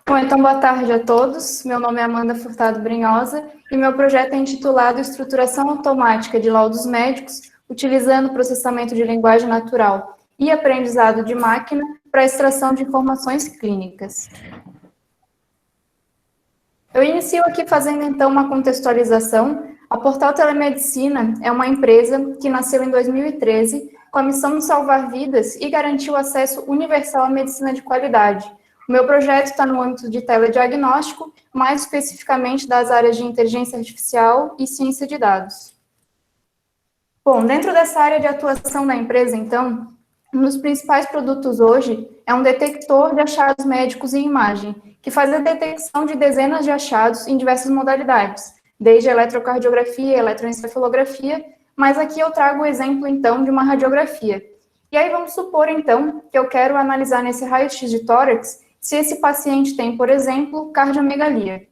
Bom, então boa tarde a todos. Meu nome é Amanda Furtado Brinhosa e meu projeto é intitulado Estruturação Automática de Laudos Médicos, utilizando processamento de linguagem natural e aprendizado de máquina para extração de informações clínicas. Eu inicio aqui fazendo então uma contextualização. A Portal Telemedicina é uma empresa que nasceu em 2013 com a missão de salvar vidas e garantir o acesso universal à medicina de qualidade. O meu projeto está no âmbito de telediagnóstico, mais especificamente das áreas de inteligência artificial e ciência de dados. Bom, dentro dessa área de atuação da empresa, então, um dos principais produtos hoje é um detector de achados médicos em imagem, que faz a detecção de dezenas de achados em diversas modalidades, desde eletrocardiografia, eletroencefalografia, mas aqui eu trago o exemplo, então, de uma radiografia. E aí vamos supor, então, que eu quero analisar nesse raio-x de tórax se esse paciente tem, por exemplo, cardiomegalia.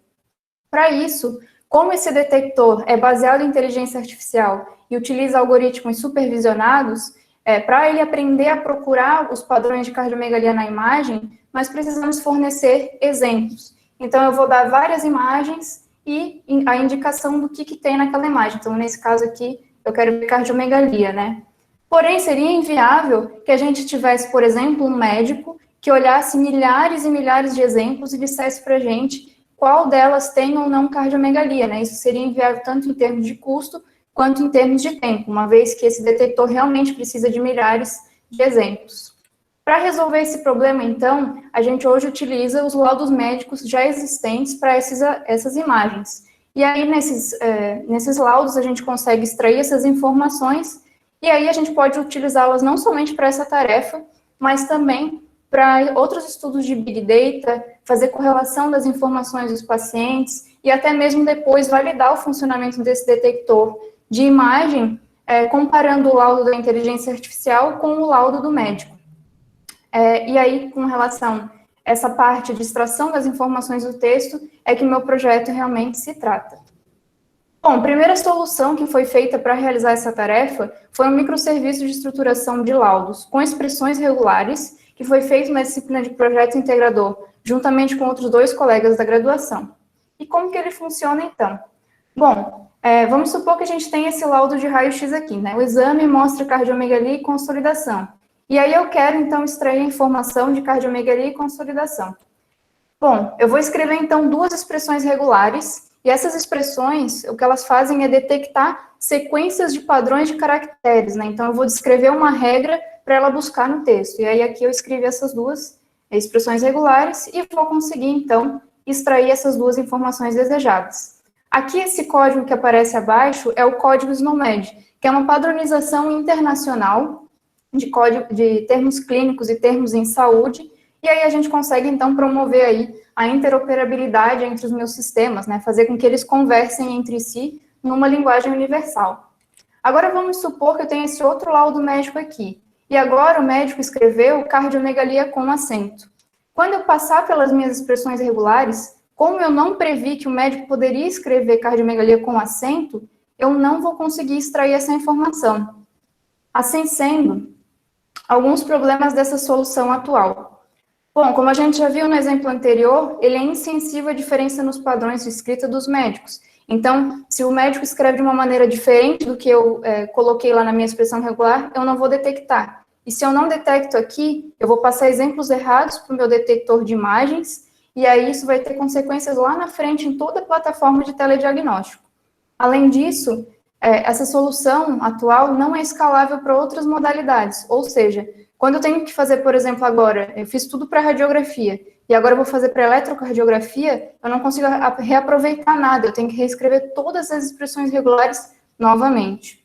Para isso, como esse detector é baseado em inteligência artificial e utiliza algoritmos supervisionados, para ele aprender a procurar os padrões de cardiomegalia na imagem, nós precisamos fornecer exemplos. Então, eu vou dar várias imagens e a indicação do que tem naquela imagem. Então, nesse caso aqui, eu quero ver cardiomegalia, né? Porém, seria inviável que a gente tivesse, por exemplo, um médico que olhasse milhares e milhares de exemplos e dissesse para a gente qual delas tem ou não cardiomegalia, né? Isso seria inviável tanto em termos de custo quanto em termos de tempo, uma vez que esse detector realmente precisa de milhares de exemplos. Para resolver esse problema, então, a gente hoje utiliza os laudos médicos já existentes para essas imagens. E aí, nesses laudos, a gente consegue extrair essas informações e aí a gente pode utilizá-las não somente para essa tarefa, mas também para outros estudos de Big Data, fazer correlação das informações dos pacientes e até mesmo depois validar o funcionamento desse detector de imagem, comparando o laudo da inteligência artificial com o laudo do médico. E aí, com relação a essa parte de extração das informações do texto, é que meu projeto realmente se trata. Bom, a primeira solução que foi feita para realizar essa tarefa foi um microserviço de estruturação de laudos com expressões regulares, que foi feito na disciplina de projeto integrador, juntamente com outros 2 colegas da graduação. E como que ele funciona, então? Bom, vamos supor que a gente tem esse laudo de raio-x aqui, né? O exame mostra cardiomegalia e consolidação. E aí eu quero, então, extrair a informação de cardiomegalia e consolidação. Bom, eu vou escrever, então, 2 expressões regulares, e essas expressões, o que elas fazem é detectar sequências de padrões de caracteres, né? Então, eu vou descrever uma regra para ela buscar no texto. E aí, aqui eu escrevi essas 2 expressões regulares e vou conseguir, então, extrair essas 2 informações desejadas. Aqui, esse código que aparece abaixo é o código SNOMED, que é uma padronização internacional de termos clínicos e termos em saúde, e aí a gente consegue, então, promover aí a interoperabilidade entre os meus sistemas, né? Fazer com que eles conversem entre si numa linguagem universal. Agora, vamos supor que eu tenho esse outro laudo médico aqui. E agora o médico escreveu cardiomegalia com acento. Quando eu passar pelas minhas expressões regulares, como eu não previ que o médico poderia escrever cardiomegalia com acento, eu não vou conseguir extrair essa informação. Assim sendo, alguns problemas dessa solução atual. Bom, como a gente já viu no exemplo anterior, ele é insensível à diferença nos padrões de escrita dos médicos. Então, se o médico escreve de uma maneira diferente do que eu coloquei lá na minha expressão regular, eu não vou detectar. E se eu não detecto aqui, eu vou passar exemplos errados para o meu detector de imagens, e aí isso vai ter consequências lá na frente em toda a plataforma de telediagnóstico. Além disso, essa solução atual não é escalável para outras modalidades, ou seja, quando eu tenho que fazer, por exemplo, agora, eu fiz tudo para radiografia, e agora eu vou fazer para eletrocardiografia, eu não consigo reaproveitar nada, eu tenho que reescrever todas as expressões regulares novamente.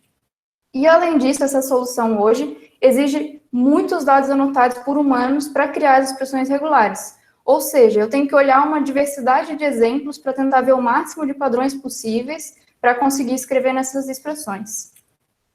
E, além disso, essa solução hoje exige muitos dados anotados por humanos para criar as expressões regulares. Ou seja, eu tenho que olhar uma diversidade de exemplos para tentar ver o máximo de padrões possíveis para conseguir escrever nessas expressões.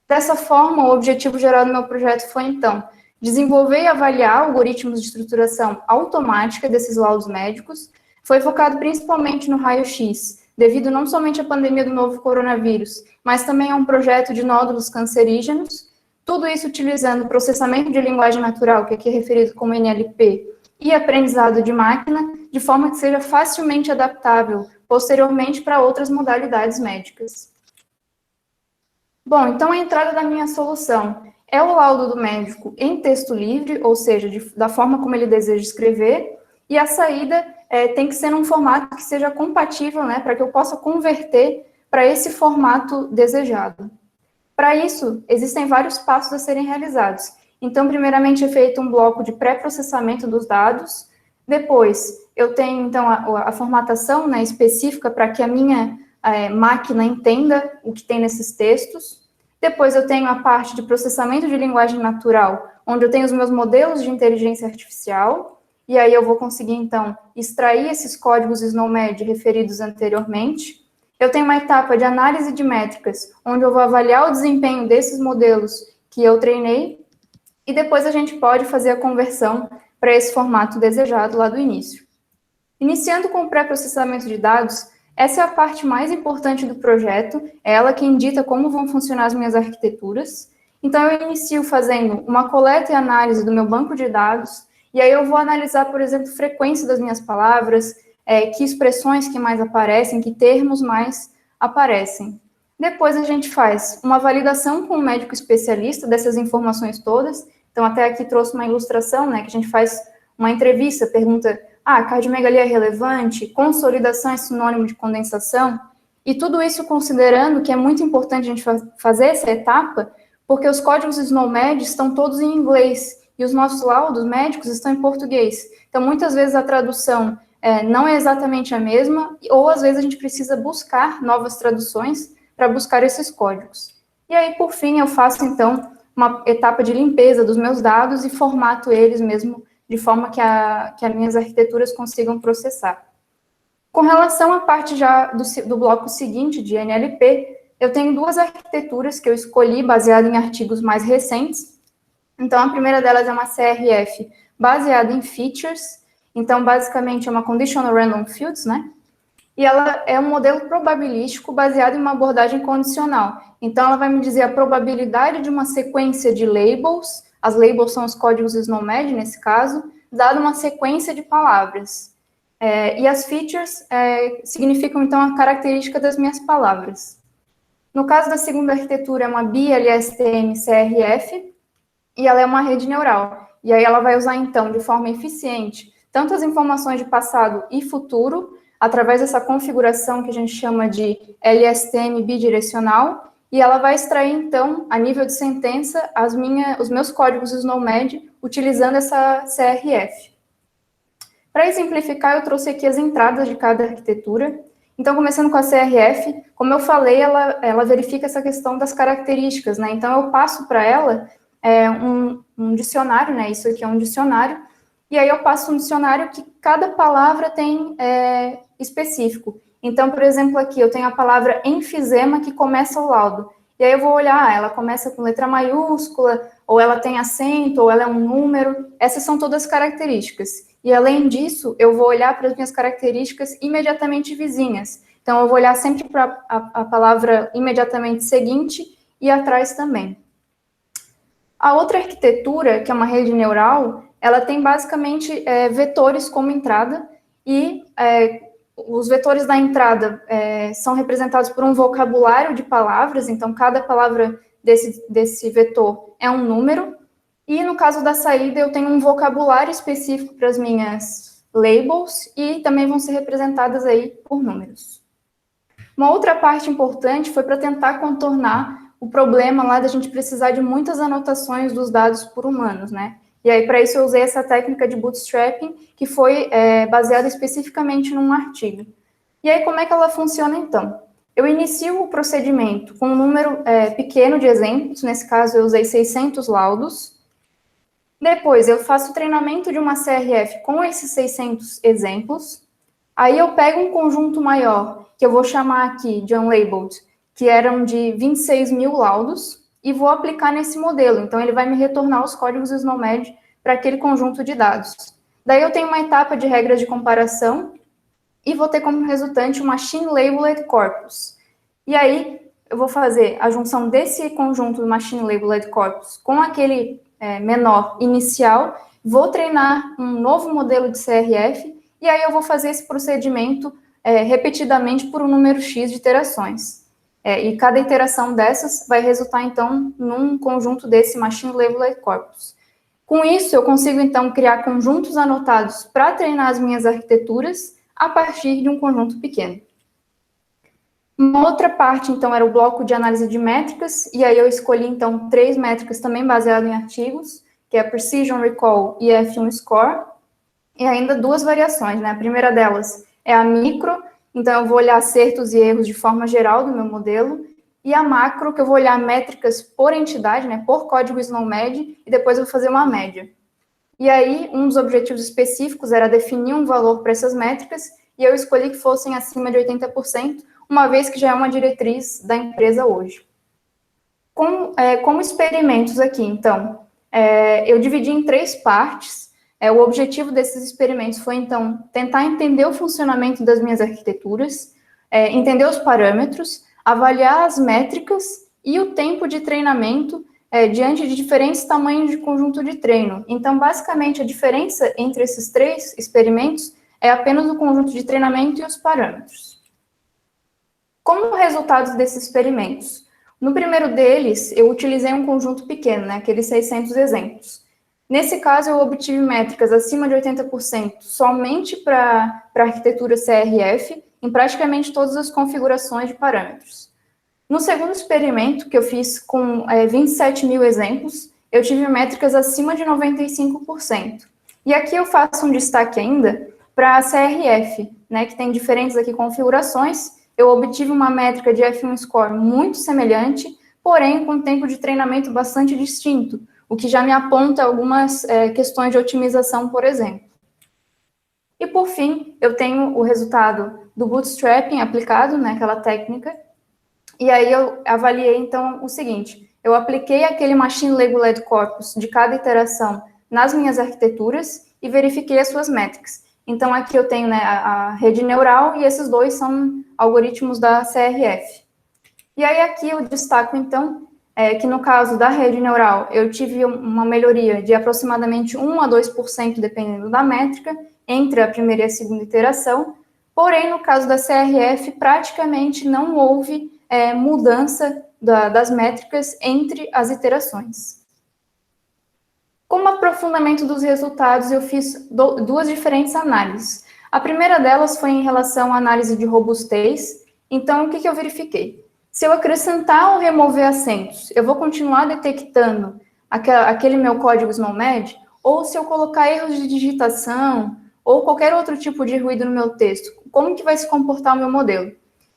Dessa forma, o objetivo geral do meu projeto foi, então, desenvolver e avaliar algoritmos de estruturação automática desses laudos médicos. Foi focado principalmente no raio-x, devido não somente à pandemia do novo coronavírus, mas também a um projeto de nódulos cancerígenos, tudo isso utilizando processamento de linguagem natural, que aqui é referido como NLP, e aprendizado de máquina, de forma que seja facilmente adaptável posteriormente para outras modalidades médicas. Bom, então a entrada da minha solução é o laudo do médico em texto livre, ou seja, da forma como ele deseja escrever, e a saída tem que ser num formato que seja compatível, né, para que eu possa converter para esse formato desejado. Para isso, existem vários passos a serem realizados. Então, primeiramente é feito um bloco de pré-processamento dos dados, depois eu tenho, então, a formatação, né, específica para que a minha máquina entenda o que tem nesses textos. Depois eu tenho a parte de processamento de linguagem natural, onde eu tenho os meus modelos de inteligência artificial, e aí eu vou conseguir, então, extrair esses códigos SNOMED referidos anteriormente. Eu tenho uma etapa de análise de métricas, onde eu vou avaliar o desempenho desses modelos que eu treinei, e depois a gente pode fazer a conversão para esse formato desejado lá do início. Iniciando com o pré-processamento de dados, essa é a parte mais importante do projeto, é ela quem dita como vão funcionar as minhas arquiteturas. Então, eu inicio fazendo uma coleta e análise do meu banco de dados, e aí eu vou analisar, por exemplo, frequência das minhas palavras, que expressões que mais aparecem, que termos mais aparecem. Depois a gente faz uma validação com o médico especialista dessas informações todas. Então, até aqui trouxe uma ilustração, né, que a gente faz uma entrevista, pergunta, cardiomegalia é relevante, consolidação é sinônimo de condensação, e tudo isso considerando que é muito importante a gente fazer essa etapa, porque os códigos SNOMED estão todos em inglês, e os nossos laudos médicos estão em português. Então, muitas vezes a tradução não é exatamente a mesma, ou às vezes a gente precisa buscar novas traduções para buscar esses códigos. E aí, por fim, eu faço, então, uma etapa de limpeza dos meus dados e formato eles mesmo de forma que as minhas arquiteturas consigam processar. Com relação à parte já do bloco seguinte, de NLP, eu tenho duas arquiteturas que eu escolhi baseado em artigos mais recentes. Então, a primeira delas é uma CRF baseada em features. Então, basicamente, é uma Conditional Random Fields, né? E ela é um modelo probabilístico baseado em uma abordagem condicional. Então, ela vai me dizer a probabilidade de uma sequência de labels, as labels são os códigos SNOMED, nesse caso, dada uma sequência de palavras. E as features significam, então, a característica das minhas palavras. No caso da segunda arquitetura, é uma BLSTM-CRF, e ela é uma rede neural. E aí ela vai usar, então, de forma eficiente, tanto as informações de passado e futuro, através dessa configuração que a gente chama de LSTM bidirecional, e ela vai extrair, então, a nível de sentença, os meus códigos SNOMED, utilizando essa CRF. Para exemplificar, eu trouxe aqui as entradas de cada arquitetura. Então, começando com a CRF, como eu falei, ela verifica essa questão das características, né? Então, eu passo para ela um dicionário, né? Isso aqui é um dicionário, e aí eu passo um dicionário que cada palavra tem específico. Então, por exemplo, aqui eu tenho a palavra enfisema que começa o laudo. E aí eu vou olhar, ela começa com letra maiúscula, ou ela tem acento, ou ela é um número. Essas são todas características. E além disso, eu vou olhar para as minhas características imediatamente vizinhas. Então, eu vou olhar sempre para a palavra imediatamente seguinte e atrás também. A outra arquitetura, que é uma rede neural, ela tem basicamente vetores como entrada, e os vetores da entrada são representados por um vocabulário de palavras, então cada palavra desse vetor é um número, e no caso da saída eu tenho um vocabulário específico para as minhas labels, e também vão ser representadas aí por números. Uma outra parte importante foi para tentar contornar o problema lá da gente precisar de muitas anotações dos dados por humanos, né? E aí, para isso, eu usei essa técnica de bootstrapping, que foi baseada especificamente num artigo. E aí, como é que ela funciona, então? Eu inicio o procedimento com um número pequeno de exemplos, nesse caso, eu usei 600 laudos. Depois, eu faço o treinamento de uma CRF com esses 600 exemplos. Aí, eu pego um conjunto maior, que eu vou chamar aqui de unlabeled, que eram de 26 mil laudos, e vou aplicar nesse modelo. Então, ele vai me retornar os códigos SNOMED para aquele conjunto de dados. Daí, eu tenho uma etapa de regras de comparação, e vou ter como resultante o Machine Labeled Corpus. E aí, eu vou fazer a junção desse conjunto do Machine Labeled Corpus com aquele menor inicial, vou treinar um novo modelo de CRF, e aí eu vou fazer esse procedimento repetidamente por um número X de iterações. E cada iteração dessas vai resultar, então, num conjunto desse Machine Labeled Corpus. Com isso, eu consigo, então, criar conjuntos anotados para treinar as minhas arquiteturas a partir de um conjunto pequeno. Uma outra parte, então, era o bloco de análise de métricas, e aí eu escolhi, então, 3 métricas também baseadas em artigos, que é a Precision Recall e a F1 Score, e ainda 2 variações, né? A primeira delas é a micro, então eu vou olhar acertos e erros de forma geral do meu modelo, e a macro, que eu vou olhar métricas por entidade, né, por código SNOMED, e depois eu vou fazer uma média. E aí, um dos objetivos específicos era definir um valor para essas métricas, e eu escolhi que fossem acima de 80%, uma vez que já é uma diretriz da empresa hoje. Como experimentos aqui, então, eu dividi em 3 partes. O objetivo desses experimentos foi, então, tentar entender o funcionamento das minhas arquiteturas, entender os parâmetros, avaliar as métricas e o tempo de treinamento diante de diferentes tamanhos de conjunto de treino. Então, basicamente, a diferença entre esses 3 experimentos é apenas o conjunto de treinamento e os parâmetros. Como resultados desses experimentos? No primeiro deles, eu utilizei um conjunto pequeno, né, aqueles 600 exemplos. Nesse caso, eu obtive métricas acima de 80% somente para a arquitetura CRF, em praticamente todas as configurações de parâmetros. No segundo experimento, que eu fiz com 27 mil exemplos, eu tive métricas acima de 95%. E aqui eu faço um destaque ainda para a CRF, né, que tem diferentes aqui configurações. Eu obtive uma métrica de F1 Score muito semelhante, porém com tempo de treinamento bastante distinto, o que já me aponta algumas questões de otimização, por exemplo. E, por fim, eu tenho o resultado do bootstrapping aplicado, né, aquela técnica, e aí eu avaliei, então, o seguinte: eu apliquei aquele Machine Labeled Corpus de cada iteração nas minhas arquiteturas e verifiquei as suas métricas. Então, aqui eu tenho, né, a rede neural, e esses 2 são algoritmos da CRF. E aí aqui eu destaco, então, que no caso da rede neural, eu tive uma melhoria de aproximadamente 1 a 2%, dependendo da métrica, entre a primeira e a segunda iteração, porém, no caso da CRF, praticamente não houve mudança das métricas entre as iterações. Como aprofundamento dos resultados, eu fiz 2 diferentes análises. A primeira delas foi em relação à análise de robustez. Então, o que eu verifiquei? Se eu acrescentar ou remover acentos, eu vou continuar detectando aquele meu código SNOMED, ou se eu colocar erros de digitação, ou qualquer outro tipo de ruído no meu texto, como que vai se comportar o meu modelo?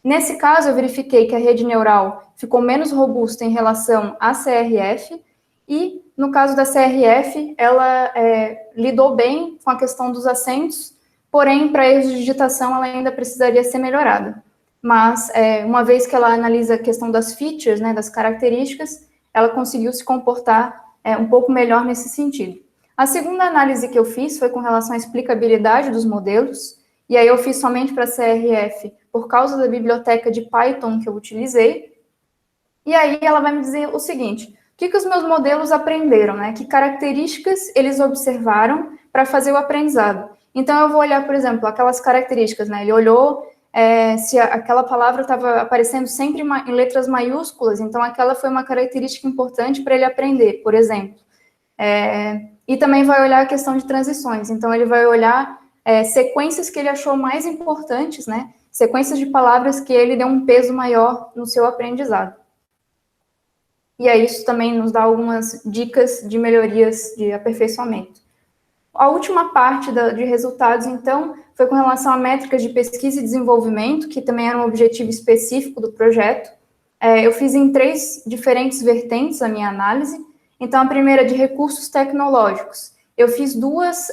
Nesse caso, eu verifiquei que a rede neural ficou menos robusta em relação à CRF, e, no caso da CRF, ela lidou bem com a questão dos acentos, porém, para erros de digitação, ela ainda precisaria ser melhorada. Mas, uma vez que ela analisa a questão das features, né, das características, ela conseguiu se comportar um pouco melhor nesse sentido. A segunda análise que eu fiz foi com relação à explicabilidade dos modelos, e aí eu fiz somente para a CRF por causa da biblioteca de Python que eu utilizei, e aí ela vai me dizer o seguinte: o que os meus modelos aprenderam, né? Que características eles observaram para fazer o aprendizado. Então, eu vou olhar, por exemplo, aquelas características, né? Ele olhou se aquela palavra estava aparecendo sempre em letras maiúsculas, então aquela foi uma característica importante para ele aprender, por exemplo. E também vai olhar a questão de transições. Então, ele vai olhar sequências que ele achou mais importantes, né? Sequências de palavras que ele deu um peso maior no seu aprendizado. E aí isso também nos dá algumas dicas de melhorias de aperfeiçoamento. A última parte de resultados, então, foi com relação a métricas de pesquisa e desenvolvimento, que também era um objetivo específico do projeto. Eu fiz em 3 diferentes vertentes a minha análise. Então, a primeira de recursos tecnológicos. Eu fiz duas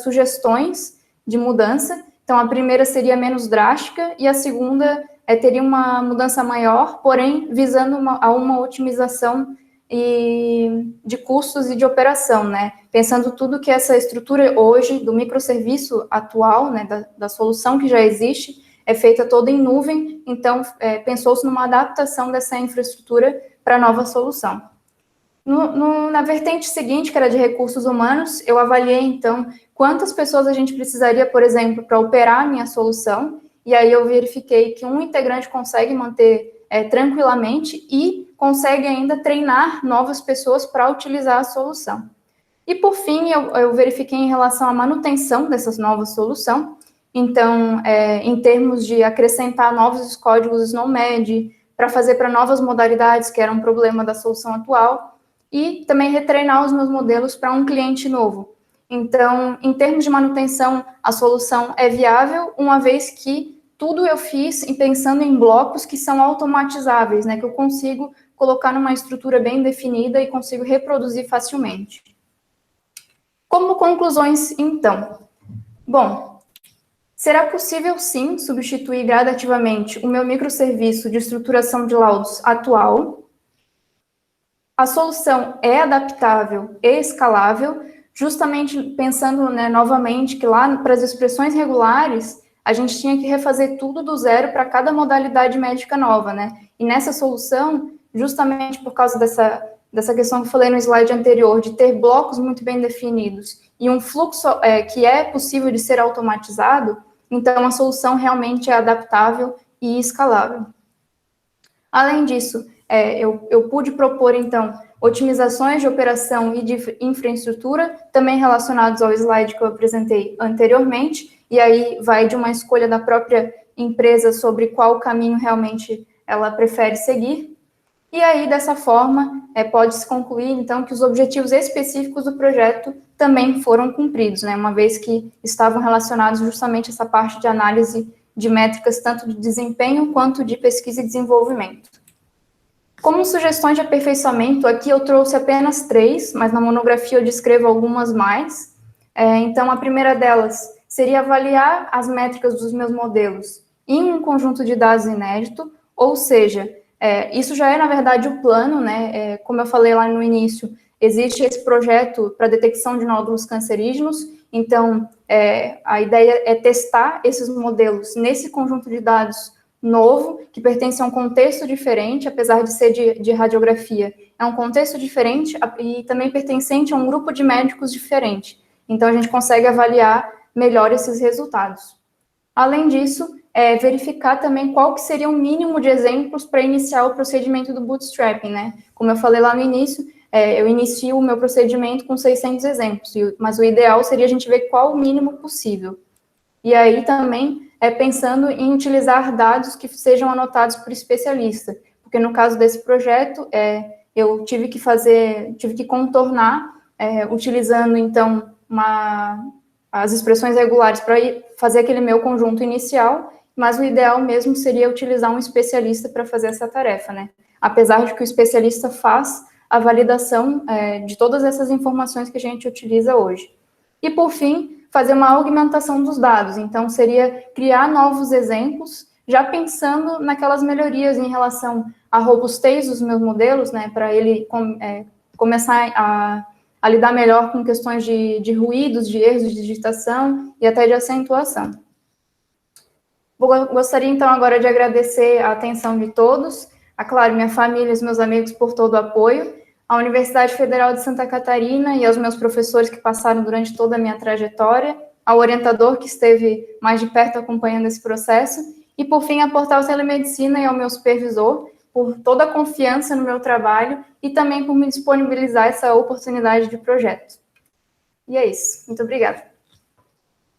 sugestões de mudança. Então, a primeira seria menos drástica e a segunda teria uma mudança maior, porém, visando uma otimização de custos e de operação, né? Pensando tudo que essa estrutura hoje do microserviço atual, né, da solução que já existe, é feita toda em nuvem, então pensou-se numa adaptação dessa infraestrutura para a nova solução. Na vertente seguinte, que era de recursos humanos, eu avaliei, então, quantas pessoas a gente precisaria, por exemplo, para operar a minha solução, e aí eu verifiquei que um integrante consegue manter tranquilamente e consegue ainda treinar novas pessoas para utilizar a solução. E, por fim, eu verifiquei em relação à manutenção dessa nova solução, então, em termos de acrescentar novos códigos SNOMED, para fazer para novas modalidades, que era um problema da solução atual, e também retreinar os meus modelos para um cliente novo. Então, em termos de manutenção, a solução é viável, uma vez que tudo eu fiz pensando em blocos que são automatizáveis, né, que eu consigo colocar numa estrutura bem definida e consigo reproduzir facilmente. Como conclusões, então? Bom, será possível, sim, substituir gradativamente o meu microserviço de estruturação de laudos atual. A solução é adaptável e escalável, justamente pensando, né, novamente que lá para as expressões regulares, a gente tinha que refazer tudo do zero para cada modalidade médica nova, né? E nessa solução, justamente por causa dessa questão que eu falei no slide anterior, de ter blocos muito bem definidos e um fluxo que é possível de ser automatizado, então a solução realmente é adaptável e escalável. Além disso, eu pude propor, então, otimizações de operação e de infraestrutura, também relacionados ao slide que eu apresentei anteriormente, e aí vai de uma escolha da própria empresa sobre qual caminho realmente ela prefere seguir. E aí, dessa forma, pode-se concluir, então, que os objetivos específicos do projeto também foram cumpridos, né, uma vez que estavam relacionados justamente a essa parte de análise de métricas, tanto de desempenho quanto de pesquisa e desenvolvimento. Como sugestões de aperfeiçoamento, aqui eu trouxe apenas 3, mas na monografia eu descrevo algumas mais. Então, a primeira delas seria avaliar as métricas dos meus modelos em um conjunto de dados inédito, ou seja, isso já é, na verdade, o plano, né? Como eu falei lá no início, existe esse projeto para detecção de nódulos cancerígenos, então, a ideia é testar esses modelos nesse conjunto de dados novo, que pertence a um contexto diferente, apesar de ser de radiografia. É um contexto diferente e também pertencente a um grupo de médicos diferente. Então, a gente consegue avaliar melhor esses resultados. Além disso, verificar também qual que seria o mínimo de exemplos para iniciar o procedimento do bootstrapping, né? Como eu falei lá no início, eu inicio o meu procedimento com 600 exemplos, mas o ideal seria a gente ver qual o mínimo possível. E aí também pensando em utilizar dados que sejam anotados por especialista, porque no caso desse projeto, eu tive que contornar, utilizando, então, as expressões regulares para fazer aquele meu conjunto inicial, mas o ideal mesmo seria utilizar um especialista para fazer essa tarefa, né? Apesar de que o especialista faz a validação de todas essas informações que a gente utiliza hoje. E, por fim, fazer uma augmentação dos dados. Então, seria criar novos exemplos, já pensando naquelas melhorias em relação à robustez dos meus modelos, né, para ele começar a lidar melhor com questões de ruídos, de erros de digitação e até de acentuação. Gostaria, então, agora de agradecer a atenção de todos, claro, minha família e os meus amigos por todo o apoio, à Universidade Federal de Santa Catarina e aos meus professores que passaram durante toda a minha trajetória, ao orientador que esteve mais de perto acompanhando esse processo, e, por fim, a Portal Telemedicina e ao meu supervisor, por toda a confiança no meu trabalho e também por me disponibilizar essa oportunidade de projeto. E é isso. Muito obrigada.